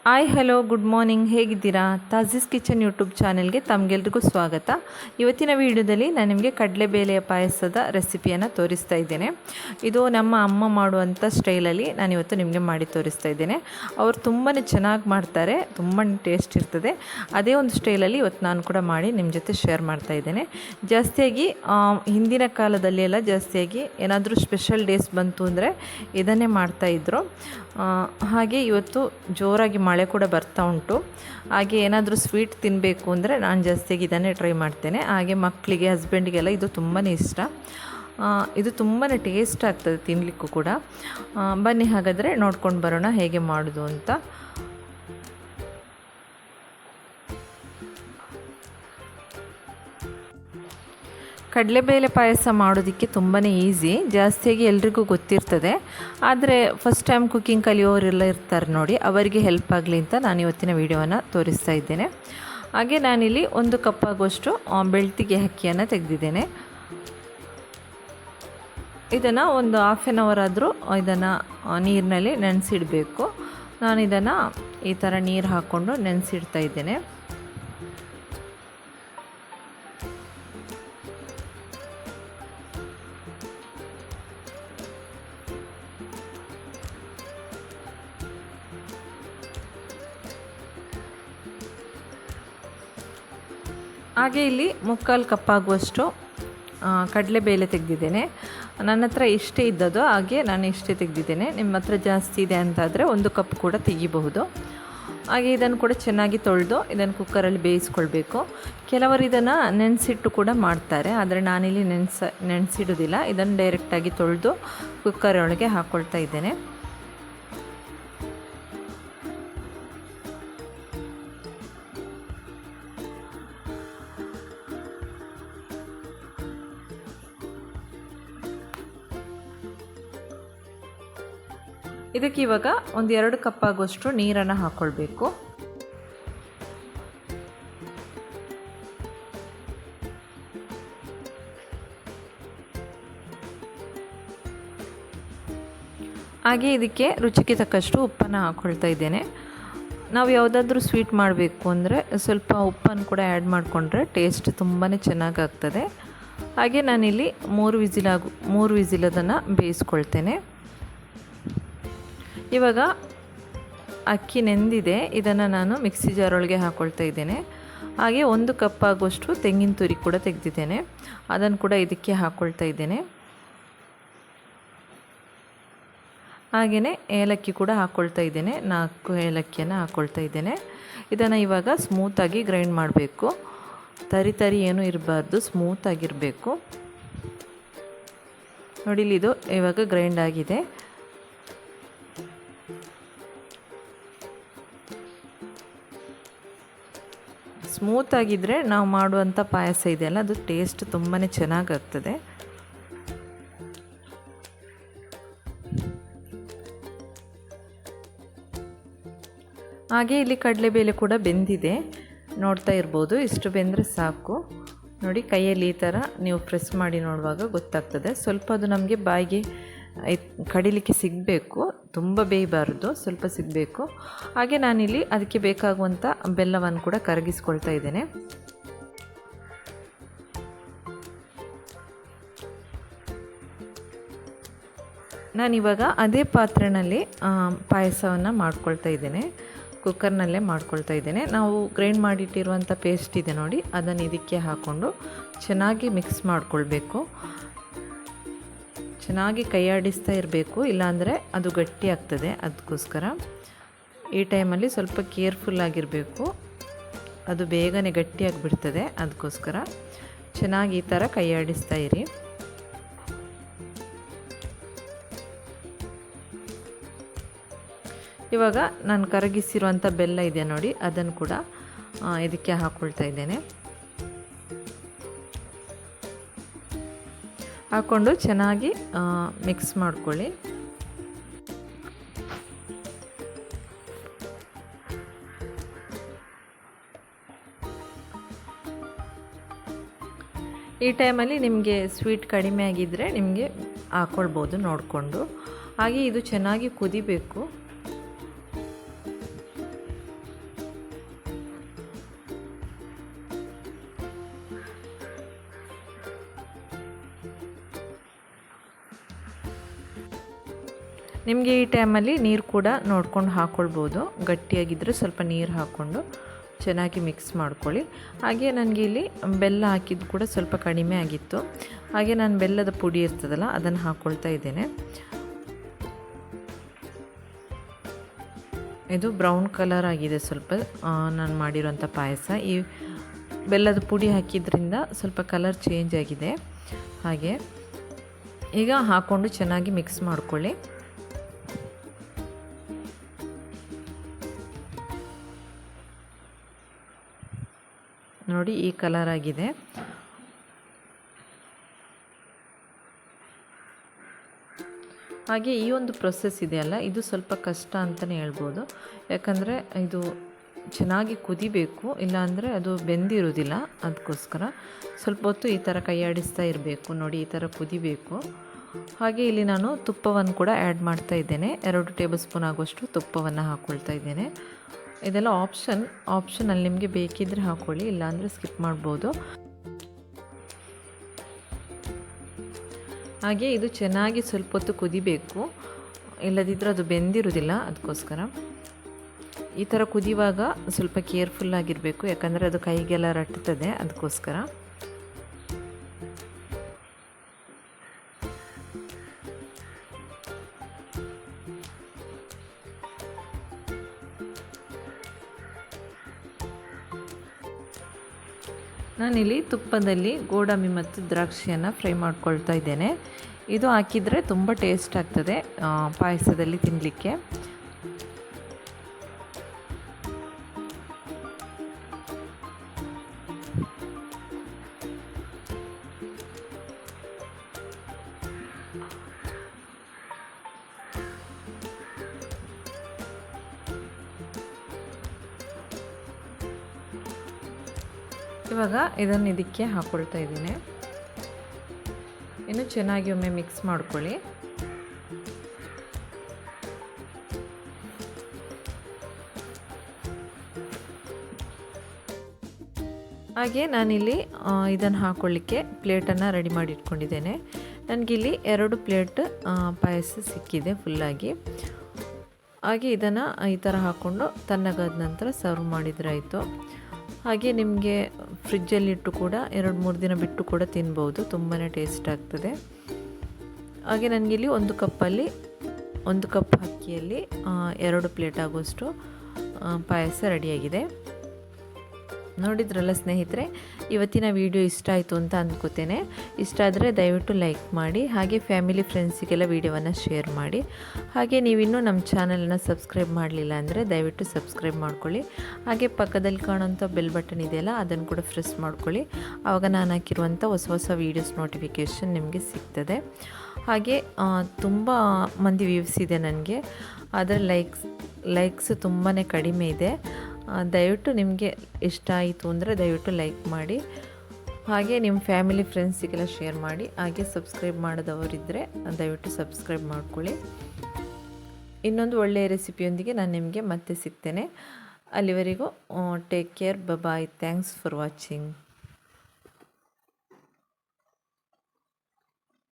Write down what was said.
Hi hello good morning, ಹೇಗಿದ್ದೀರಾ? ತಾಜೀಸ್ kitchen YouTube ಚಾನೆಲ್ಗೆ ತಮಗೆಲ್ರಿಗೂ ಸ್ವಾಗತ. ಇವತ್ತಿನ ವಿಡಿಯೋದಲ್ಲಿ ನಾನು ನಿಮಗೆ ಕಡಲೆಬೇಳೆಯ ಪಾಯಸದ ರೆಸಿಪಿಯನ್ನು ತೋರಿಸ್ತಾ ಇದ್ದೇನೆ. ಇದು ನಮ್ಮ ಅಮ್ಮ ಮಾಡುವಂಥ ಸ್ಟೈಲಲ್ಲಿ ನಾನು ಇವತ್ತು ನಿಮಗೆ ಮಾಡಿ ತೋರಿಸ್ತಾ ಇದ್ದೇನೆ. ಅವರು ತುಂಬಾ ಚೆನ್ನಾಗಿ ಮಾಡ್ತಾರೆ, ತುಂಬಾ ಟೇಸ್ಟ್ ಇರ್ತದೆ. ಅದೇ ಒಂದು ಸ್ಟೈಲಲ್ಲಿ ಇವತ್ತು ನಾನು ಕೂಡ ಮಾಡಿ ನಿಮ್ಮ ಜೊತೆ ಶೇರ್ ಮಾಡ್ತಾ ಇದ್ದೇನೆ. ಜಾಸ್ತಿಯಾಗಿ ಹಿಂದಿನ ಕಾಲದಲ್ಲಿ ಎಲ್ಲ ಜಾಸ್ತಿಯಾಗಿ ಏನಾದರೂ ಸ್ಪೆಷಲ್ ಡೇಸ್ ಬಂತು ಅಂದರೆ ಇದನ್ನೇ ಮಾಡ್ತಾಯಿದ್ರು. ಹಾಗೆ ಇವತ್ತು ಜೋರಾಗಿ ಮಳೆ ಕೂಡ ಬರ್ತಾ ಉಂಟು. ಹಾಗೆ ಏನಾದರೂ ಸ್ವೀಟ್ ತಿನ್ನಬೇಕು ಅಂದರೆ ನಾನು ಜಾಸ್ತಿಯಾಗಿ ಇದನ್ನೇ ಟ್ರೈ ಮಾಡ್ತೇನೆ. ಹಾಗೆ ಮಕ್ಕಳಿಗೆ, ಹಸ್ಬೆಂಡಿಗೆಲ್ಲ ಇದು ತುಂಬಾ ಇಷ್ಟ. ಇದು ತುಂಬಾ ಟೇಸ್ಟ್ ಆಗ್ತದೆ ತಿನ್ನಲಿಕ್ಕೂ ಕೂಡ. ಬನ್ನಿ ಹಾಗಾದರೆ ನೋಡ್ಕೊಂಡು ಬರೋಣ ಹೇಗೆ ಮಾಡೋದು ಅಂತ. ಕಡಲೆಬೇಳೆ ಪಾಯಸ ಮಾಡೋದಕ್ಕೆ ತುಂಬಾ ಈಸಿ, ಜಾಸ್ತಿಯಾಗಿ ಎಲ್ರಿಗೂ ಗೊತ್ತಿರ್ತದೆ. ಆದರೆ ಫಸ್ಟ್ ಟೈಮ್ ಕುಕ್ಕಿಂಗ್ ಕಲಿಯೋರೆಲ್ಲ ಇರ್ತಾರೆ ನೋಡಿ, ಅವರಿಗೆ ಹೆಲ್ಪ್ ಆಗಲಿ ಅಂತ ನಾನು ಇವತ್ತಿನ ವಿಡಿಯೋನ ತೋರಿಸ್ತಾ ಇದ್ದೇನೆ. ಹಾಗೆ ನಾನಿಲ್ಲಿ 1 ಕಪ್ ಆಗುವಷ್ಟು ಬೆಳ್ತಿಗೆ ಅಕ್ಕಿಯನ್ನು ತೆಗೆದಿದ್ದೇನೆ. ಇದನ್ನು ಒಂದು ಹಾಫ್ ಆನ್ ಅವರ್ ಆದರೂ ಇದನ್ನು ನೀರಿನಲ್ಲಿ ನೆನೆಸಿಡಬೇಕು. ನಾನು ಇದನ್ನು ಈ ಥರ ನೀರು ಹಾಕ್ಕೊಂಡು ನೆನೆಸಿಡ್ತಾ ಇದ್ದೇನೆ. ಹಾಗೆ ಇಲ್ಲಿ 3/4 ಕಪ್ ಆಗುವಷ್ಟು ಕಡಲೆಬೇಳೆ ತೆಗೆದಿದ್ದೇನೆ. ನನ್ನ ಹತ್ರ ಇಷ್ಟೇ ಇದ್ದದ್ದು, ಹಾಗೆ ನಾನು ಇಷ್ಟೇ ತೆಗೆದಿದ್ದೇನೆ. ನಿಮ್ಮ ಹತ್ರ ಜಾಸ್ತಿ ಇದೆ ಅಂತಾದರೆ 1 ಕಪ್ ಕೂಡ ತೆಗಿಬಹುದು. ಹಾಗೆ ಇದನ್ನು ಕೂಡ ಚೆನ್ನಾಗಿ ತೊಳೆದು ಇದನ್ನು ಕುಕ್ಕರಲ್ಲಿ ಬೇಯಿಸ್ಕೊಳ್ಬೇಕು. ಕೆಲವರು ಇದನ್ನು ನೆನೆಸಿಟ್ಟು ಕೂಡ ಮಾಡ್ತಾರೆ, ಆದರೆ ನಾನಿಲ್ಲಿ ನೆನೆಸಿಡೋದಿಲ್ಲ. ಇದನ್ನು ಡೈರೆಕ್ಟಾಗಿ ತೊಳೆದು ಕುಕ್ಕರ್ ಒಳಗೆ ಹಾಕ್ಕೊಳ್ತಾ ಇದ್ದೇನೆ. ಇದಕ್ಕೆ ಇವಾಗ 1-2 ಕಪ್ ಆಗುವಷ್ಟು ನೀರನ್ನು ಹಾಕ್ಕೊಳ್ಬೇಕು. ಹಾಗೆ ಇದಕ್ಕೆ ರುಚಿಗೆ ತಕ್ಕಷ್ಟು ಉಪ್ಪನ್ನು ಹಾಕ್ಕೊಳ್ತಾ ಇದ್ದೇನೆ. ನಾವು ಯಾವುದಾದ್ರೂ ಸ್ವೀಟ್ ಮಾಡಬೇಕು ಅಂದರೆ ಸ್ವಲ್ಪ ಉಪ್ಪನ್ನು ಕೂಡ ಆ್ಯಡ್ ಮಾಡಿಕೊಂಡ್ರೆ ಟೇಸ್ಟ್ ತುಂಬಾ ಚೆನ್ನಾಗಾಗ್ತದೆ. ಹಾಗೆ ನಾನಿಲ್ಲಿ 3 ವಿಸಿಲ್ ಅದನ್ನು ಬೇಯಿಸ್ಕೊಳ್ತೇನೆ. ಇವಾಗ ಅಕ್ಕಿ ನೆಂದಿದೆ, ಇದನ್ನು ನಾನು ಮಿಕ್ಸಿ ಜಾರೊಳಗೆ ಹಾಕ್ಕೊಳ್ತಾ ಇದ್ದೇನೆ. ಹಾಗೆ 1 ಕಪ್ ಆಗುವಷ್ಟು ತೆಂಗಿನ ತುರಿ ಕೂಡ ತೆಗೆದಿದ್ದೇನೆ, ಅದನ್ನು ಕೂಡ ಇದಕ್ಕೆ ಹಾಕ್ಕೊಳ್ತಾ ಇದ್ದೇನೆ. ಹಾಗೆಯೇ ಏಲಕ್ಕಿ ಕೂಡ ಹಾಕ್ಕೊಳ್ತಾ ಇದ್ದೇನೆ, 4 ಏಲಕ್ಕಿಯನ್ನು ಹಾಕ್ಕೊಳ್ತಾ ಇದ್ದೇನೆ. ಇದನ್ನು ಇವಾಗ ಸ್ಮೂತಾಗಿ ಗ್ರೈಂಡ್ ಮಾಡಬೇಕು. ತರಿ ಏನೂ ಇರಬಾರ್ದು, ಸ್ಮೂತಾಗಿರಬೇಕು. ನೋಡಿ, ಇದು ಇವಾಗ ಗ್ರೈಂಡ್ ಆಗಿದೆ. ಸ್ಮೂತಾಗಿದ್ದರೆ ನಾವು ಮಾಡುವಂಥ ಪಾಯಸ ಇದೆಯಲ್ಲ, ಅದು ಟೇಸ್ಟ್ ತುಂಬಾ ಚೆನ್ನಾಗಾಗ್ತದೆ. ಹಾಗೆ ಇಲ್ಲಿ ಕಡಲೆಬೇಳೆ ಕೂಡ ಬೆಂದಿದೆ, ನೋಡ್ತಾ ಇರ್ಬೋದು. ಇಷ್ಟು ಬೆಂದರೆ ಸಾಕು. ನೋಡಿ, ಕೈಯಲ್ಲಿ ಈ ಥರ ನೀವು ಪ್ರೆಸ್ ಮಾಡಿ ನೋಡುವಾಗ ಗೊತ್ತಾಗ್ತದೆ. ಸ್ವಲ್ಪ ಅದು ನಮಗೆ ಬಾಯಿಗೆ ಕಡಿಲಿಕ್ಕೆ ಸಿಗಬೇಕು, ತುಂಬ ಬೇಯಬಾರ್ದು, ಸ್ವಲ್ಪ ಸಿಗಬೇಕು. ಹಾಗೆ ನಾನಿಲ್ಲಿ ಅದಕ್ಕೆ ಬೇಕಾಗುವಂಥ ಬೆಲ್ಲವನ್ನು ಕೂಡ ಕರಗಿಸ್ಕೊಳ್ತಾ ಇದ್ದೇನೆ. ನಾನಿವಾಗ ಅದೇ ಪಾತ್ರೆಯಲ್ಲಿ ಪಾಯಸವನ್ನು ಮಾಡ್ಕೊಳ್ತಾ ಇದ್ದೇನೆ, ಕುಕ್ಕರ್ನಲ್ಲೇ ಮಾಡ್ಕೊಳ್ತಾ ಇದ್ದೇನೆ. ನಾವು ಗ್ರೈಂಡ್ ಮಾಡಿಟ್ಟಿರುವಂಥ ಪೇಸ್ಟ್ ಇದೆ ನೋಡಿ, ಅದನ್ನು ಇದಕ್ಕೆ ಹಾಕ್ಕೊಂಡು ಚೆನ್ನಾಗಿ ಮಿಕ್ಸ್ ಮಾಡಿಕೊಳ್ಬೇಕು. ಚೆನ್ನಾಗಿ ಕೈಯಾಡಿಸ್ತಾ ಇರಬೇಕು, ಇಲ್ಲಾಂದರೆ ಅದು ಗಟ್ಟಿ ಆಗ್ತದೆ. ಅದಕ್ಕೋಸ್ಕರ ಈ ಟೈಮಲ್ಲಿ ಸ್ವಲ್ಪ ಕೇರ್ಫುಲ್ಲಾಗಿರಬೇಕು, ಅದು ಬೇಗನೆ ಗಟ್ಟಿಯಾಗಿಬಿಡ್ತದೆ. ಅದಕ್ಕೋಸ್ಕರ ಚೆನ್ನಾಗಿ ಈ ಥರ ಕೈಯಾಡಿಸ್ತಾ ಇರಿ. ಇವಾಗ ನಾನು ಕರಗಿಸಿರುವಂಥ ಬೆಲ್ಲ ಇದೆ ನೋಡಿ, ಅದನ್ನು ಕೂಡ ಇದಕ್ಕೆ ಹಾಕ್ಕೊಳ್ತಾ ಇದ್ದೇನೆ. ಹಾಕ್ಕೊಂಡು ಚೆನ್ನಾಗಿ ಮಿಕ್ಸ್ ಮಾಡ್ಕೊಳ್ಳಿ. ಈ ಟೈಮಲ್ಲಿ ನಿಮಗೆ ಸ್ವೀಟ್ ಕಡಿಮೆ ಆಗಿದ್ದರೆ ನಿಮಗೆ ಹಾಕ್ಕೊಳ್ಬೋದು ನೋಡಿಕೊಂಡು. ಹಾಗೆ ಇದು ಚೆನ್ನಾಗಿ ಕುದಿಬೇಕು. ನಿಮಗೆ ಈ ಟೈಮಲ್ಲಿ ನೀರು ಕೂಡ ನೋಡ್ಕೊಂಡು ಹಾಕ್ಕೊಳ್ಬೋದು. ಗಟ್ಟಿಯಾಗಿದ್ದರೆ ಸ್ವಲ್ಪ ನೀರು ಹಾಕ್ಕೊಂಡು ಚೆನ್ನಾಗಿ ಮಿಕ್ಸ್ ಮಾಡ್ಕೊಳ್ಳಿ. ಹಾಗೆ ನನಗೆ ಇಲ್ಲಿ ಬೆಲ್ಲ ಹಾಕಿದ್ದು ಕೂಡ ಸ್ವಲ್ಪ ಕಡಿಮೆ ಆಗಿತ್ತು. ಹಾಗೆ ನಾನು ಬೆಲ್ಲದ ಪುಡಿ ಇರ್ತದಲ್ಲ ಅದನ್ನು ಹಾಕ್ಕೊಳ್ತಾ ಇದ್ದೇನೆ. ಇದು ಬ್ರೌನ್ ಕಲರ್ ಆಗಿದೆ ಸ್ವಲ್ಪ ನಾನು ಮಾಡಿರೋಂಥ ಪಾಯಸ. ಈ ಬೆಲ್ಲದ ಪುಡಿ ಹಾಕಿದ್ರಿಂದ ಸ್ವಲ್ಪ ಕಲರ್ ಚೇಂಜ್ ಆಗಿದೆ. ಹಾಗೆ ಈಗ ಹಾಕ್ಕೊಂಡು ಚೆನ್ನಾಗಿ ಮಿಕ್ಸ್ ಮಾಡ್ಕೊಳ್ಳಿ. ನೋಡಿ ಈ ಕಲರ್ ಆಗಿದೆ. ಹಾಗೆ ಈ ಒಂದು ಪ್ರೊಸೆಸ್ ಇದೆಯಲ್ಲ ಇದು ಸ್ವಲ್ಪ ಕಷ್ಟ ಅಂತಲೇ ಹೇಳ್ಬೋದು. ಯಾಕಂದರೆ ಇದು ಚೆನ್ನಾಗಿ ಕುದಿಬೇಕು, ಇಲ್ಲಾಂದರೆ ಅದು ಬೆಂದಿರೋದಿಲ್ಲ. ಅದಕ್ಕೋಸ್ಕರ ಸ್ವಲ್ಪ ಹೊತ್ತು ಈ ಥರ ಕೈಯಾಡಿಸ್ತಾ ಇರಬೇಕು. ನೋಡಿ ಈ ಥರ ಕುದಿಬೇಕು. ಹಾಗೆ ಇಲ್ಲಿ ನಾನು ತುಪ್ಪವನ್ನು ಕೂಡ ಆ್ಯಡ್ ಮಾಡ್ತಾ ಇದ್ದೇನೆ. 2 ಟೇಬಲ್ ಸ್ಪೂನ್ ಆಗುವಷ್ಟು ತುಪ್ಪವನ್ನು ಹಾಕ್ಕೊಳ್ತಾ ಇದ್ದೇನೆ. ಇದೆಲ್ಲ ಆಪ್ಷನಲ್ಲಿ ನಿಮಗೆ ಬೇಕಿದ್ದರೆ ಹಾಕ್ಕೊಳ್ಳಿ, ಇಲ್ಲಾಂದರೆ ಸ್ಕಿಪ್ ಮಾಡ್ಬೋದು. ಹಾಗೆ ಇದು ಚೆನ್ನಾಗಿ ಸ್ವಲ್ಪ ಹೊತ್ತು ಕುದಿಬೇಕು, ಇಲ್ಲದಿದ್ದರೆ ಅದು ಬೆಂದಿರೋದಿಲ್ಲ. ಅದಕ್ಕೋಸ್ಕರ ಈ ಥರ ಕುದಿಯುವಾಗ ಸ್ವಲ್ಪ ಕೇರ್ಫುಲ್ಲಾಗಿರಬೇಕು, ಯಾಕಂದರೆ ಅದು ಕೈಗೆಲ್ಲ ರಟ್ಟುತ್ತದೆ. ಅದಕ್ಕೋಸ್ಕರ ನಾನಿಲ್ಲಿ ತುಪ್ಪದಲ್ಲಿ ಗೋಡಂಬಿ ಮತ್ತು ದ್ರಾಕ್ಷಿಯನ್ನು ಫ್ರೈ ಮಾಡ್ಕೊಳ್ತಾ ಇದ್ದೇನೆ. ಇದು ಹಾಕಿದರೆ ತುಂಬ ಟೇಸ್ಟ್ ಆಗ್ತದೆ ಪಾಯಸದಲ್ಲಿ ತಿನ್ನಲಿಕ್ಕೆ. ಇವಾಗ ಇದನ್ನು ಇದಕ್ಕೆ ಹಾಕ್ಕೊಳ್ತಾ ಇದ್ದೀನಿ. ಇನ್ನು ಚೆನ್ನಾಗಿ ಒಮ್ಮೆ ಮಿಕ್ಸ್ ಮಾಡ್ಕೊಳ್ಳಿ. ಹಾಗೆ ನಾನಿಲ್ಲಿ ಇದನ್ನು ಹಾಕ್ಕೊಳ್ಳಿಕ್ಕೆ ಪ್ಲೇಟನ್ನು ರೆಡಿ ಮಾಡಿ ಇಟ್ಕೊಂಡಿದ್ದೇನೆ. ನನಗಿಲ್ಲಿ 2 ಪ್ಲೇಟ್ ಪಾಯಸ ಸಿಕ್ಕಿದೆ ಫುಲ್ಲಾಗಿ. ಹಾಗೆ ಇದನ್ನು ಈ ಥರ ಹಾಕ್ಕೊಂಡು ತಣ್ಣಗಾದ ನಂತರ ಸರ್ವ್ ಮಾಡಿದರೆ ಆಯಿತು. ಹಾಗೆ ನಿಮಗೆ ಫ್ರಿಜ್ಜಲ್ಲಿಟ್ಟು ಕೂಡ 2-3 ದಿನ ಬಿಟ್ಟು ಕೂಡ ತಿನ್ಬೋದು, ತುಂಬಾ ಟೇಸ್ಟ್ ಆಗ್ತದೆ. ಹಾಗೆ ನನಗಿಲ್ಲಿ 1 ಕಪ್ ಅಕ್ಕಿಯಲ್ಲಿ 2 ಪ್ಲೇಟ್ ಆಗುವಷ್ಟು ಪಾಯಸ ರೆಡಿಯಾಗಿದೆ. ನೋಡಿದ್ರಲ್ಲ ಸ್ನೇಹಿತರೆ, ಇವತ್ತಿನ ವಿಡಿಯೋ ಇಷ್ಟ ಆಯಿತು ಅಂತ ಅಂದ್ಕೋತೇನೆ. ಇಷ್ಟ ಆದರೆ ದಯವಿಟ್ಟು ಲೈಕ್ ಮಾಡಿ, ಹಾಗೆ ಫ್ಯಾಮಿಲಿ ಫ್ರೆಂಡ್ಸಿಗೆಲ್ಲ ವಿಡಿಯೋವನ್ನು ಶೇರ್ ಮಾಡಿ. ಹಾಗೆ ನೀವಿನ್ನೂ ನಮ್ಮ ಚಾನಲನ್ನು ಸಬ್ಸ್ಕ್ರೈಬ್ ಮಾಡಲಿಲ್ಲ ಅಂದರೆ ದಯವಿಟ್ಟು ಸಬ್ಸ್ಕ್ರೈಬ್ ಮಾಡ್ಕೊಳ್ಳಿ. ಹಾಗೆ ಪಕ್ಕದಲ್ಲಿ ಕಾಣೋಂಥ ಬೆಲ್ ಬಟನ್ ಇದೆಯಲ್ಲ ಅದನ್ನು ಕೂಡ ಪ್ರೆಸ್ ಮಾಡ್ಕೊಳ್ಳಿ. ಆವಾಗ ನಾನು ಹಾಕಿರುವಂಥ ಹೊಸ ವೀಡಿಯೋಸ್ ನೋಟಿಫಿಕೇಷನ್ ನಿಮಗೆ ಸಿಗ್ತದೆ. ಹಾಗೆ ತುಂಬ ಮಂದಿ ವ್ಯೂಸ್ ಇದೆ ನನಗೆ, ಆದರೆ ಲೈಕ್ಸ್ ತುಂಬಾ ಕಡಿಮೆ ಇದೆ. ದಯವಿಟ್ಟು ನಿಮಗೆ ಇಷ್ಟ ಆಯಿತು ಅಂದರೆ ದಯವಿಟ್ಟು ಲೈಕ್ ಮಾಡಿ. ಹಾಗೆ ನಿಮ್ಮ ಫ್ಯಾಮಿಲಿ ಫ್ರೆಂಡ್ಸಿಗೆಲ್ಲ ಶೇರ್ ಮಾಡಿ. ಹಾಗೆ ಸಬ್ಸ್ಕ್ರೈಬ್ ಮಾಡದವರಿದ್ದರೆ ದಯವಿಟ್ಟು ಸಬ್ಸ್ಕ್ರೈಬ್ ಮಾಡ್ಕೊಳ್ಳಿ. ಇನ್ನೊಂದು ಒಳ್ಳೆಯ ರೆಸಿಪಿಯೊಂದಿಗೆ ನಾನು ನಿಮಗೆ ಮತ್ತೆ ಸಿಗ್ತೇನೆ. ಅಲ್ಲಿವರೆಗೂ take care, bye. Thanks for watching.